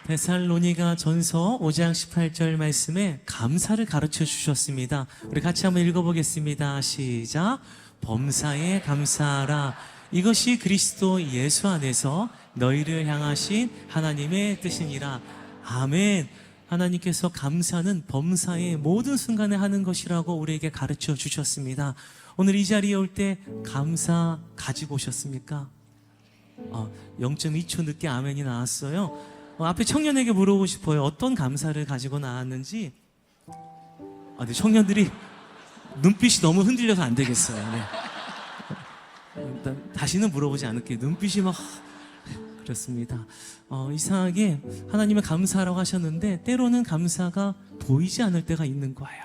데살로니가 전서 5장 18절 말씀에 감사를 가르쳐 주셨습니다. 우리 같이 한번 읽어보겠습니다. 시작. 범사에 감사하라. 이것이 그리스도 예수 안에서 너희를 향하신 하나님의 뜻이니라. 아멘. 하나님께서 감사는 범사의 모든 순간에 하는 것이라고 우리에게 가르쳐 주셨습니다. 오늘 이 자리에 올 때 감사 가지고 오셨습니까? 0.2초 늦게 아멘이 나왔어요. 앞에 청년에게 물어보고 싶어요. 어떤 감사를 가지고 나왔는지. 근데 청년들이 눈빛이 너무 흔들려서 안 되겠어요. 네. 일단 다시는 물어보지 않을게요. 눈빛이 막 그렇습니다. 이상하게 하나님의 감사라고 하셨는데 때로는 감사가 보이지 않을 때가 있는 거예요.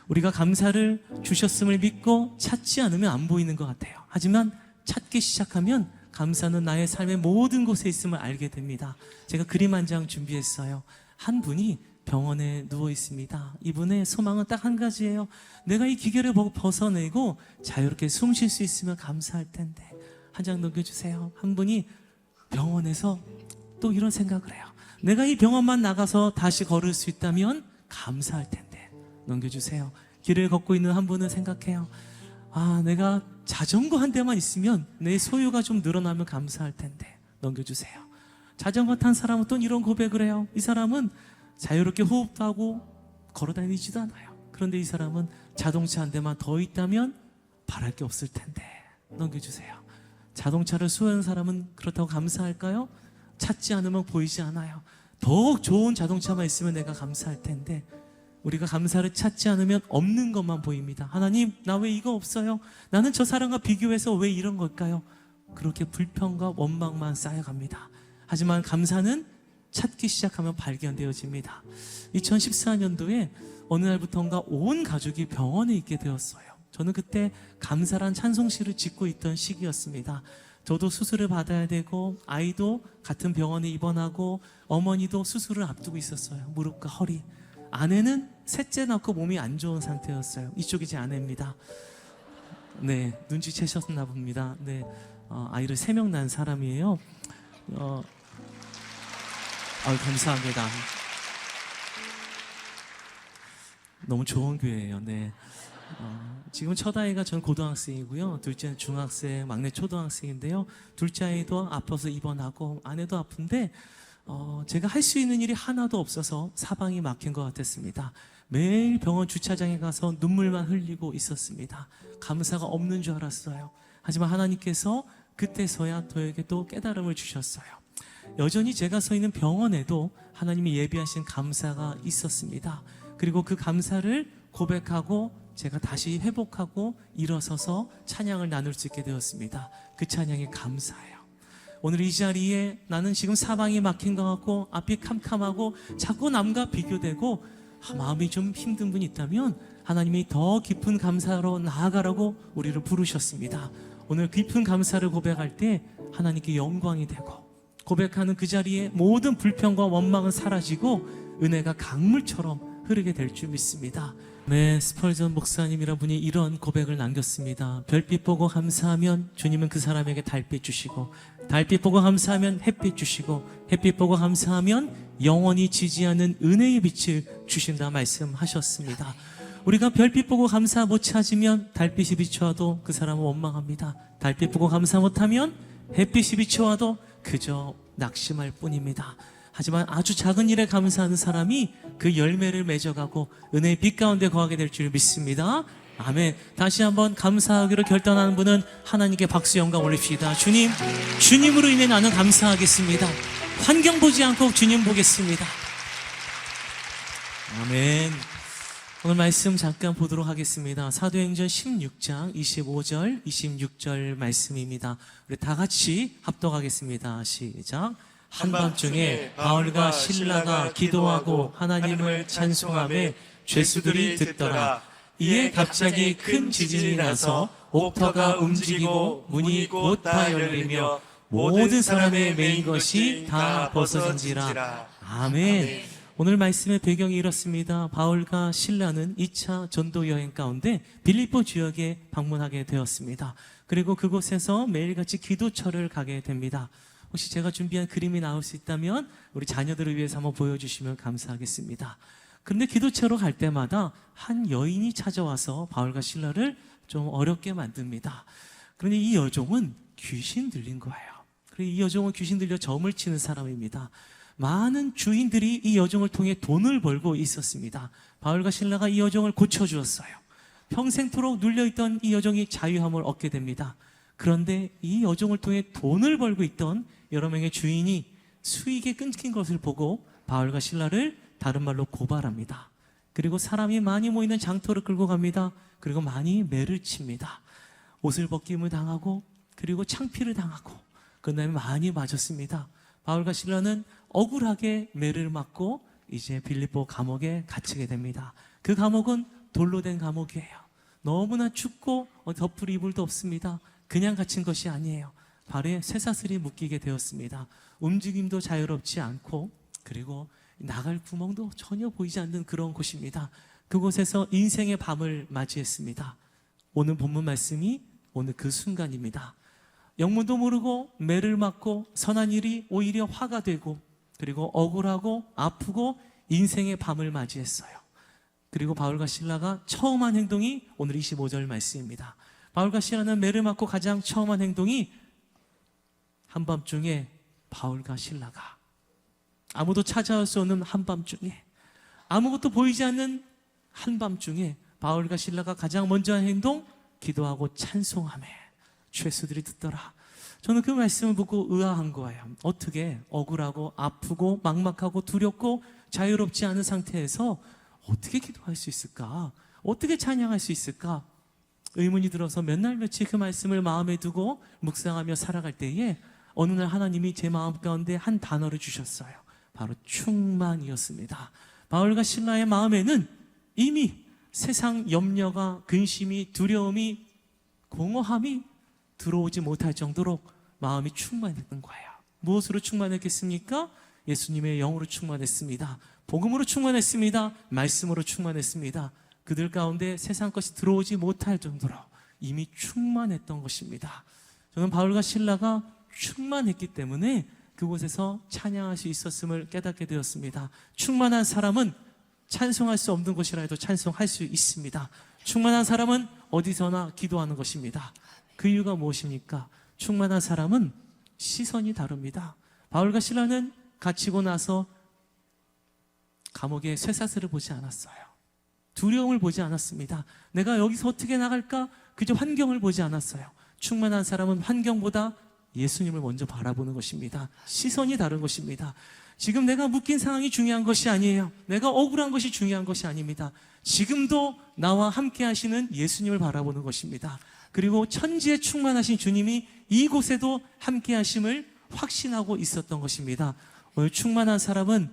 우리가 감사를 주셨음을 믿고 찾지 않으면 안 보이는 것 같아요. 하지만 찾기 시작하면 감사는 나의 삶의 모든 곳에 있음을 알게 됩니다. 제가 그림 한 장 준비했어요. 한 분이 병원에 누워 있습니다. 이분의 소망은 딱 한 가지예요. 내가 이 기계를 벗어내고 자유롭게 숨 쉴 수 있으면 감사할 텐데. 한 장 넘겨주세요. 한 분이 병원에서 또 이런 생각을 해요. 내가 이 병원만 나가서 다시 걸을 수 있다면 감사할 텐데. 넘겨주세요. 길을 걷고 있는 한 분은 생각해요. 내가 자전거 한 대만 있으면 내 소유가 좀 늘어나면 감사할 텐데. 넘겨주세요. 자전거 탄 사람은 또 이런 고백을 해요. 이 사람은 자유롭게 호흡도 하고 걸어다니지도 않아요. 그런데 이 사람은 자동차 한 대만 더 있다면 바랄 게 없을 텐데. 넘겨주세요. 자동차를 소유하는 사람은 그렇다고 감사할까요? 찾지 않으면 보이지 않아요. 더욱 좋은 자동차만 있으면 내가 감사할 텐데 우리가 감사를 찾지 않으면 없는 것만 보입니다. 하나님, 나 왜 이거 없어요? 나는 저 사람과 비교해서 왜 이런 걸까요? 그렇게 불평과 원망만 쌓여갑니다. 하지만 감사는 찾기 시작하면 발견되어집니다. 2014년도에 어느 날부터인가 온 가족이 병원에 있게 되었어요. 저는 그때 감사란 찬송시를 짓고 있던 시기였습니다. 저도 수술을 받아야 되고 아이도 같은 병원에 입원하고 어머니도 수술을 앞두고 있었어요. 무릎과 허리. 아내는 셋째 낳고 몸이 안 좋은 상태였어요. 이쪽이 제 아내입니다. 네, 눈치채셨나 봅니다. 네, 아이를 3명 낳은 사람이에요. 감사합니다. 너무 좋은 교회예요. 네. 지금 첫 아이가 전 고등학생이고요. 둘째는 중학생, 막내 초등학생인데요. 둘째 아이도 아파서 입원하고 아내도 아픈데 제가 할 수 있는 일이 하나도 없어서 사방이 막힌 것 같았습니다. 매일 병원 주차장에 가서 눈물만 흘리고 있었습니다. 감사가 없는 줄 알았어요. 하지만 하나님께서 그때서야 저에게 또 깨달음을 주셨어요. 여전히 제가 서 있는 병원에도 하나님이 예비하신 감사가 있었습니다. 그리고 그 감사를 고백하고 제가 다시 회복하고 일어서서 찬양을 나눌 수 있게 되었습니다. 그 찬양이 감사예요. 오늘 이 자리에 나는 지금 사방이 막힌 것 같고 앞이 캄캄하고 자꾸 남과 비교되고 마음이 좀 힘든 분이 있다면 하나님이 더 깊은 감사로 나아가라고 우리를 부르셨습니다. 오늘 깊은 감사를 고백할 때 하나님께 영광이 되고 고백하는 그 자리에 모든 불평과 원망은 사라지고 은혜가 강물처럼 흐르게 될 줄 믿습니다. 네, 스펄전 목사님이라는 분이 이런 고백을 남겼습니다. 별빛 보고 감사하면 주님은 그 사람에게 달빛 주시고 달빛 보고 감사하면 햇빛 주시고 햇빛 보고 감사하면 영원히 지지 않는 은혜의 빛을 주신다 말씀하셨습니다. 우리가 별빛 보고 감사 못 찾으면 달빛이 비춰와도 그 사람은 원망합니다. 달빛 보고 감사 못하면 햇빛이 비춰와도 그저 낙심할 뿐입니다. 하지만 아주 작은 일에 감사하는 사람이 그 열매를 맺어가고 은혜의 빛 가운데 거하게 될 줄 믿습니다. 아멘. 다시 한번 감사하기로 결단하는 분은 하나님께 박수 영광 올립시다. 주님, 주님으로 인해 나는 감사하겠습니다. 환경 보지 않고 주님 보겠습니다. 아멘. 오늘 말씀 잠깐 보도록 하겠습니다. 사도행전 16장 25절 26절 말씀입니다. 우리 다 같이 합독하겠습니다. 시작. 한밤중에 바울과 실라가 기도하고 하나님을 찬송하며 죄수들이 듣더라. 이에 갑자기 큰 지진이 나서 옥터가 움직이고 문이 곧 다 열리며 모든 사람의 매인 것이 다 벗어진지라. 아멘. 오늘 말씀의 배경이 이렇습니다. 바울과 실라는 2차 전도 여행 가운데 빌립보 지역에 방문하게 되었습니다. 그리고 그곳에서 매일같이 기도처를 가게 됩니다. 혹시 제가 준비한 그림이 나올 수 있다면 우리 자녀들을 위해서 한번 보여주시면 감사하겠습니다. 그런데 기도처로 갈 때마다 한 여인이 찾아와서 바울과 실라를 좀 어렵게 만듭니다. 그런데 이 여종은 귀신 들린 거예요. 그리고 이 여종은 귀신 들려 점을 치는 사람입니다. 많은 주인들이 이 여종을 통해 돈을 벌고 있었습니다. 바울과 실라가 이 여종을 고쳐주었어요. 평생토록 눌려있던 이 여종이 자유함을 얻게 됩니다. 그런데 이 여종을 통해 돈을 벌고 있던 여러 명의 주인이 수익에 끊긴 것을 보고 바울과 실라를 다른 말로 고발합니다. 그리고 사람이 많이 모이는 장터를 끌고 갑니다. 그리고 많이 매를 칩니다. 옷을 벗김을 당하고 그리고 창피를 당하고 그 다음에 많이 맞았습니다. 바울과 실라는 억울하게 매를 맞고 이제 빌립보 감옥에 갇히게 됩니다. 그 감옥은 돌로 된 감옥이에요. 너무나 춥고 덮을 이불도 없습니다. 그냥 갇힌 것이 아니에요. 발에 쇠사슬이 묶이게 되었습니다. 움직임도 자유롭지 않고 그리고 나갈 구멍도 전혀 보이지 않는 그런 곳입니다. 그곳에서 인생의 밤을 맞이했습니다. 오늘 본문 말씀이 오늘 그 순간입니다. 영문도 모르고 매를 맞고 선한 일이 오히려 화가 되고 그리고 억울하고 아프고 인생의 밤을 맞이했어요. 그리고 바울과 실라가 처음 한 행동이 오늘 25절 말씀입니다. 바울과 실라는 매를 맞고 가장 처음 한 행동이 한밤중에 바울과 실라가 아무도 찾아올 수 없는 한밤중에 아무것도 보이지 않는 한밤중에 바울과 실라가 가장 먼저 한 행동 기도하고 찬송하며 죄수들이 듣더라. 저는 그 말씀을 보고 의아한 거예요. 어떻게 억울하고 아프고 막막하고 두렵고 자유롭지 않은 상태에서 어떻게 기도할 수 있을까? 어떻게 찬양할 수 있을까? 의문이 들어서 몇 날 며칠 그 말씀을 마음에 두고 묵상하며 살아갈 때에 어느 날 하나님이 제 마음 가운데 한 단어를 주셨어요. 바로 충만이었습니다. 바울과 실라의 마음에는 이미 세상 염려가 근심이 두려움이 공허함이 들어오지 못할 정도로 마음이 충만했던 거예요. 무엇으로 충만했겠습니까? 예수님의 영으로 충만했습니다. 복음으로 충만했습니다. 말씀으로 충만했습니다. 그들 가운데 세상 것이 들어오지 못할 정도로 이미 충만했던 것입니다. 저는 바울과 실라가 충만했기 때문에 그곳에서 찬양할 수 있었음을 깨닫게 되었습니다. 충만한 사람은 찬송할 수 없는 곳이라 해도 찬송할 수 있습니다. 충만한 사람은 어디서나 기도하는 것입니다. 그 이유가 무엇입니까? 충만한 사람은 시선이 다릅니다. 바울과 실라는 갇히고 나서 감옥에 쇠사슬을 보지 않았어요. 두려움을 보지 않았습니다. 내가 여기서 어떻게 나갈까? 그저 환경을 보지 않았어요. 충만한 사람은 환경보다 예수님을 먼저 바라보는 것입니다. 시선이 다른 것입니다. 지금 내가 묶인 상황이 중요한 것이 아니에요. 내가 억울한 것이 중요한 것이 아닙니다. 지금도 나와 함께 하시는 예수님을 바라보는 것입니다. 그리고 천지에 충만하신 주님이 이곳에도 함께 하심을 확신하고 있었던 것입니다. 오늘 충만한 사람은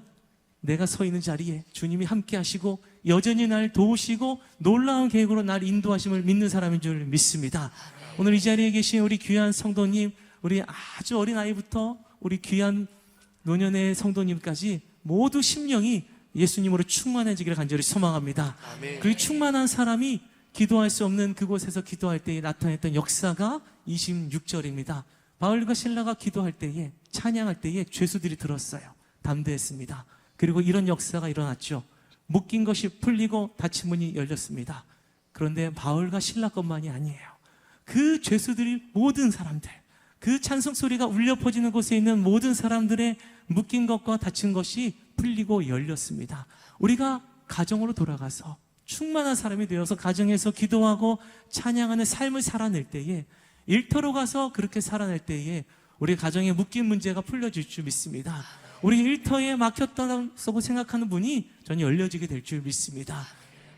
내가 서 있는 자리에 주님이 함께 하시고 여전히 날 도우시고 놀라운 계획으로 날 인도하심을 믿는 사람인 줄 믿습니다. 오늘 이 자리에 계신 우리 귀한 성도님, 우리 아주 어린 아이부터 우리 귀한 노년의 성도님까지 모두 심령이 예수님으로 충만해지기를 간절히 소망합니다. 그 충만한 사람이 기도할 수 없는 그곳에서 기도할 때에 나타났던 역사가 26절입니다. 바울과 실라가 기도할 때에 찬양할 때에 죄수들이 들었어요. 담대했습니다. 그리고 이런 역사가 일어났죠. 묶인 것이 풀리고 닫힌 문이 열렸습니다. 그런데 바울과 실라 것만이 아니에요. 그 죄수들이 모든 사람들, 그 찬송 소리가 울려 퍼지는 곳에 있는 모든 사람들의 묶인 것과 닫힌 것이 풀리고 열렸습니다. 우리가 가정으로 돌아가서 충만한 사람이 되어서 가정에서 기도하고 찬양하는 삶을 살아낼 때에, 일터로 가서 그렇게 살아낼 때에 우리 가정의 묶인 문제가 풀려질 줄 믿습니다. 우리 일터에 막혔다고 생각하는 문이 전혀 열려지게 될 줄 믿습니다.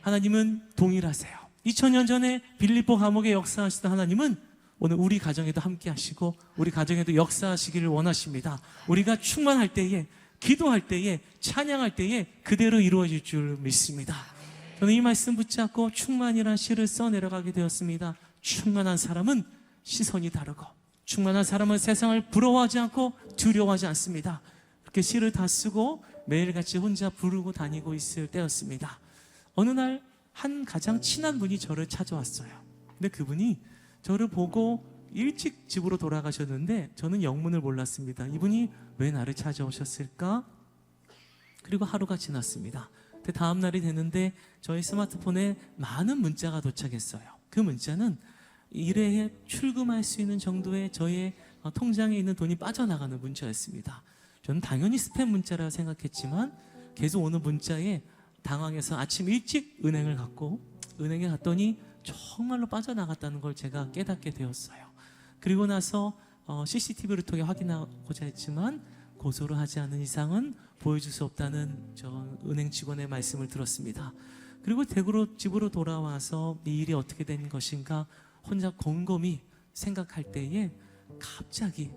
하나님은 동일하세요. 2000년 전에 빌립보 감옥에 역사하시던 하나님은 오늘 우리 가정에도 함께 하시고 우리 가정에도 역사하시기를 원하십니다. 우리가 충만할 때에, 기도할 때에, 찬양할 때에 그대로 이루어질 줄 믿습니다. 저는 이 말씀 붙잡고 충만이라는 시를 써내려가게 되었습니다. 충만한 사람은 시선이 다르고, 충만한 사람은 세상을 부러워하지 않고 두려워하지 않습니다. 그렇게 시를 다 쓰고 매일같이 혼자 부르고 다니고 있을 때였습니다. 어느 날 한 가장 친한 분이 저를 찾아왔어요. 근데 그분이 저를 보고 일찍 집으로 돌아가셨는데 저는 영문을 몰랐습니다. 이분이 왜 나를 찾아오셨을까? 그리고 하루가 지났습니다. 다음 날이 되는데 저희 스마트폰에 많은 문자가 도착했어요. 그 문자는 일회에 출금할 수 있는 정도의 저의 통장에 있는 돈이 빠져나가는 문자였습니다. 저는 당연히 스팸 문자라 생각했지만 계속 오는 문자에 당황해서 아침 일찍 은행에 갔더니 정말로 빠져나갔다는 걸 제가 깨닫게 되었어요. 그리고 나서 CCTV를 통해 확인하고자 했지만 고소를 하지 않은 이상은 보여줄 수 없다는 저 은행 직원의 말씀을 들었습니다. 그리고 댁으로 집으로 돌아와서 이 일이 어떻게 된 것인가 혼자 곰곰이 생각할 때에 갑자기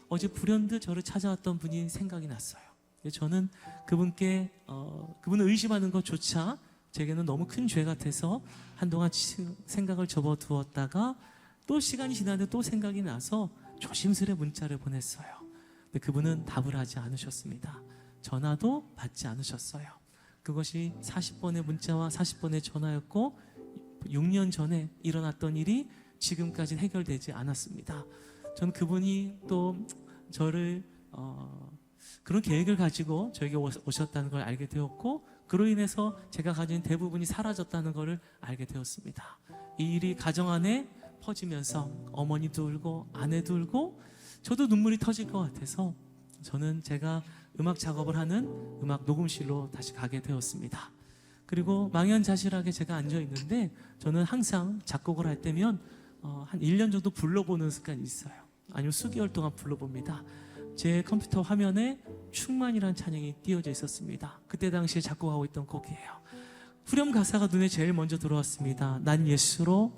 어제 불현듯 저를 찾아왔던 분이 생각이 났어요. 저는 그분을 의심하는 것조차 제게는 너무 큰 죄 같아서 한동안 생각을 접어두었다가 또 시간이 지났는데 또 생각이 나서 조심스레 문자를 보냈어요. 근데 그분은 답을 하지 않으셨습니다. 전화도 받지 않으셨어요. 그것이 40번의 문자와 40번의 전화였고 6년 전에 일어났던 일이 지금까지 해결되지 않았습니다. 전 그분이 또 저를 그런 계획을 가지고 저에게 오셨다는 걸 알게 되었고 그로 인해서 제가 가진 대부분이 사라졌다는 것을 알게 되었습니다. 이 일이 가정 안에 퍼지면서 어머니도 울고 아내도 울고 저도 눈물이 터질 것 같아서 저는 제가 음악 작업을 하는 음악 녹음실로 다시 가게 되었습니다. 그리고 망연자실하게 제가 앉아 있는데 저는 항상 작곡을 할 때면 한 1년 정도 불러보는 습관이 있어요. 아니면 수개월 동안 불러봅니다. 제 컴퓨터 화면에 충만이라는 찬양이 띄어져 있었습니다. 그때 당시에 작곡하고 있던 곡이에요. 후렴 가사가 눈에 제일 먼저 들어왔습니다. 난 예수로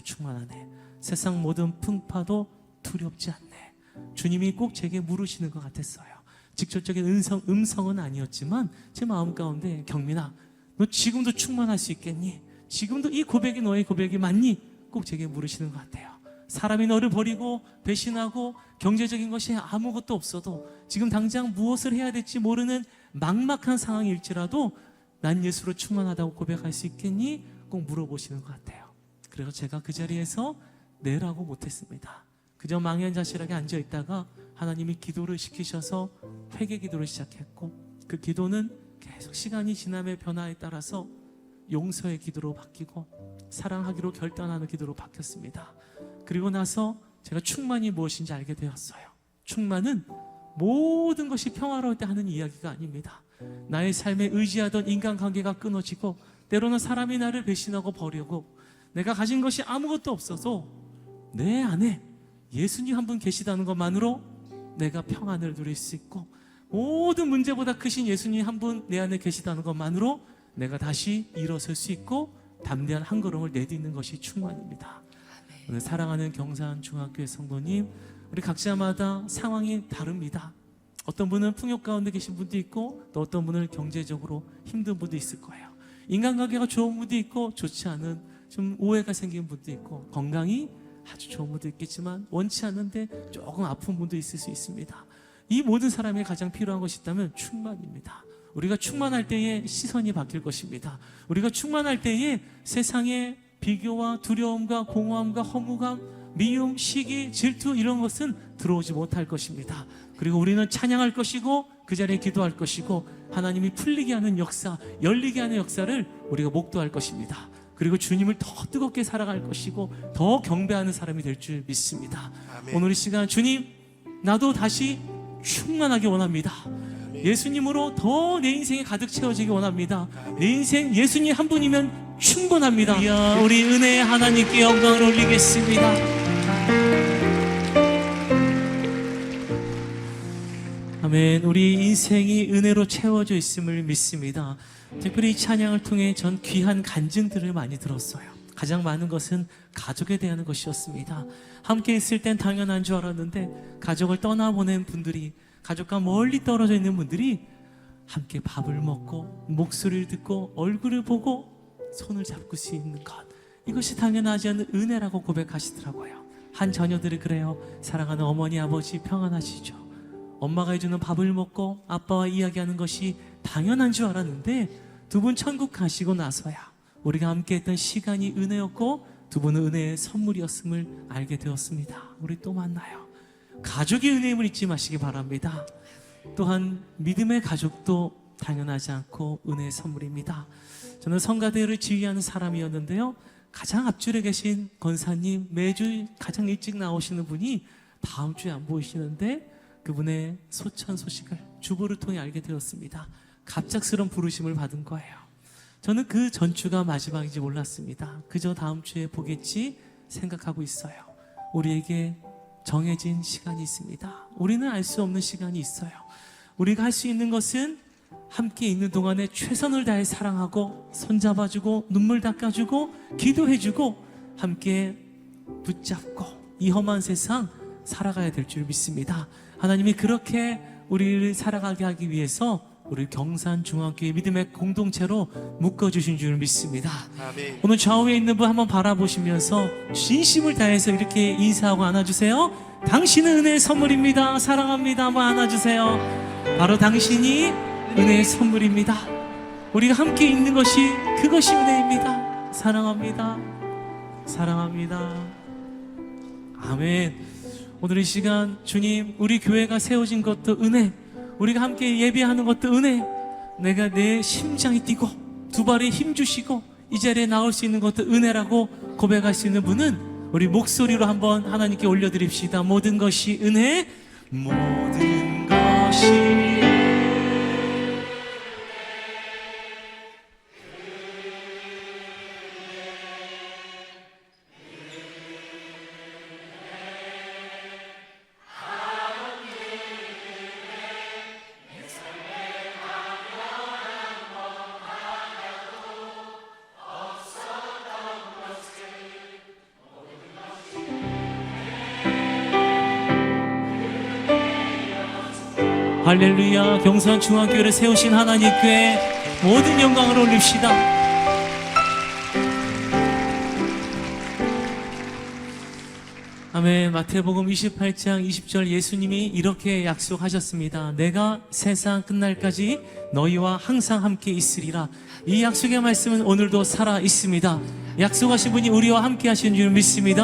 충만하네. 세상 모든 풍파도 두렵지 않네. 주님이 꼭 제게 물으시는 것 같았어요. 직접적인 음성은 아니었지만 제 마음 가운데 경민아, 너 지금도 충만할 수 있겠니? 지금도 이 고백이 너의 고백이 맞니? 꼭 제게 물으시는 것 같아요. 사람이 너를 버리고 배신하고 경제적인 것이 아무것도 없어도 지금 당장 무엇을 해야 될지 모르는 막막한 상황일지라도 난 예수로 충만하다고 고백할 수 있겠니? 꼭 물어보시는 것 같아요. 그래서 제가 그 자리에서 네라고 못했습니다. 그저 망연자실하게 앉아있다가 하나님이 기도를 시키셔서 회개 기도를 시작했고 그 기도는 계속 시간이 지남의 변화에 따라서 용서의 기도로 바뀌고 사랑하기로 결단하는 기도로 바뀌었습니다. 그리고 나서 제가 충만이 무엇인지 알게 되었어요. 충만은 모든 것이 평화로울 때 하는 이야기가 아닙니다. 나의 삶에 의지하던 인간관계가 끊어지고 때로는 사람이 나를 배신하고 버리고 내가 가진 것이 아무것도 없어서 내 안에 예수님 한 분 계시다는 것만으로 내가 평안을 누릴 수 있고 모든 문제보다 크신 예수님 한 분 내 안에 계시다는 것만으로 내가 다시 일어설 수 있고 담대한 한 걸음을 내딛는 것이 충만입니다. 오늘 사랑하는 경산중학교의 성도님, 우리 각자마다 상황이 다릅니다. 어떤 분은 풍요 가운데 계신 분도 있고 또 어떤 분은 경제적으로 힘든 분도 있을 거예요. 인간관계가 좋은 분도 있고 좋지 않은 좀 오해가 생긴 분도 있고 건강이 아주 좋은 분도 있겠지만 원치 않는데 조금 아픈 분도 있을 수 있습니다. 이 모든 사람이 가장 필요한 것이 있다면 충만입니다. 우리가 충만할 때에 시선이 바뀔 것입니다. 우리가 충만할 때에 세상의 비교와 두려움과 공허함과 허무감, 미움, 시기, 질투 이런 것은 들어오지 못할 것입니다. 그리고 우리는 찬양할 것이고 그 자리에 기도할 것이고 하나님이 풀리게 하는 역사, 열리게 하는 역사를 우리가 목도할 것입니다. 그리고 주님을 더 뜨겁게 살아갈 것이고 더 경배하는 사람이 될 줄 믿습니다. 아멘. 오늘 이 시간 주님, 나도 다시 충만하게 원합니다. 아멘. 예수님으로 더 내 인생이 가득 채워지기 원합니다. 아멘. 내 인생 예수님 한 분이면 충분합니다. 이야, 우리 은혜의 하나님께 영광을 올리겠습니다. 아멘. 우리 인생이 은혜로 채워져 있음을 믿습니다. 특별히 이 찬양을 통해 전 귀한 간증들을 많이 들었어요. 가장 많은 것은 가족에 대한 것이었습니다. 함께 있을 땐 당연한 줄 알았는데 가족을 떠나보낸 분들이, 가족과 멀리 떨어져 있는 분들이 함께 밥을 먹고 목소리를 듣고 얼굴을 보고 손을 잡고 수 있는 것, 이것이 당연하지 않은 은혜라고 고백하시더라고요. 한 자녀들이 그래요. 사랑하는 어머니 아버지 평안하시죠? 엄마가 해주는 밥을 먹고 아빠와 이야기하는 것이 당연한 줄 알았는데 두 분 천국 가시고 나서야 우리가 함께 했던 시간이 은혜였고 두 분은 은혜의 선물이었음을 알게 되었습니다. 우리 또 만나요. 가족의 은혜임을 잊지 마시기 바랍니다. 또한 믿음의 가족도 당연하지 않고 은혜의 선물입니다. 저는 성가대를 지휘하는 사람이었는데요, 가장 앞줄에 계신 권사님, 매주 가장 일찍 나오시는 분이 다음 주에 안 보이시는데 그분의 소천 소식을 주보를 통해 알게 되었습니다. 갑작스러운 부르심을 받은 거예요. 저는 그 전주가 마지막인지 몰랐습니다. 그저 다음 주에 보겠지 생각하고 있어요. 우리에게 정해진 시간이 있습니다. 우리는 알 수 없는 시간이 있어요. 우리가 할 수 있는 것은 함께 있는 동안에 최선을 다해 사랑하고 손잡아주고 눈물 닦아주고 기도해주고 함께 붙잡고 이 험한 세상 살아가야 될 줄 믿습니다. 하나님이 그렇게 우리를 살아가게 하기 위해서 우리 경산중앙교회 믿음의 공동체로 묶어주신 줄 믿습니다. 아멘. 오늘 좌우에 있는 분 한번 바라보시면서 진심을 다해서 이렇게 인사하고 안아주세요. 당신은 은혜의 선물입니다. 사랑합니다. 한번 안아주세요. 바로 당신이 은혜의 선물입니다. 우리가 함께 있는 것이 그것이 은혜입니다. 사랑합니다. 사랑합니다. 아멘. 오늘 이 시간 주님, 우리 교회가 세워진 것도 은혜, 우리가 함께 예배하는 것도 은혜, 내가 내 심장이 뛰고 두 발에 힘 주시고 이 자리에 나올 수 있는 것도 은혜라고 고백할 수 있는 분은 우리 목소리로 한번 하나님께 올려드립시다. 모든 것이 은혜, 모든 것이 할렐루야. 경산중앙교회를 세우신 하나님께 모든 영광을 올립시다. 아멘. 마태복음 28장 20절 예수님이 이렇게 약속하셨습니다. 내가 세상 끝날까지 너희와 항상 함께 있으리라. 이 약속의 말씀은 오늘도 살아 있습니다. 약속하신 분이 우리와 함께 하시는 줄 믿습니다.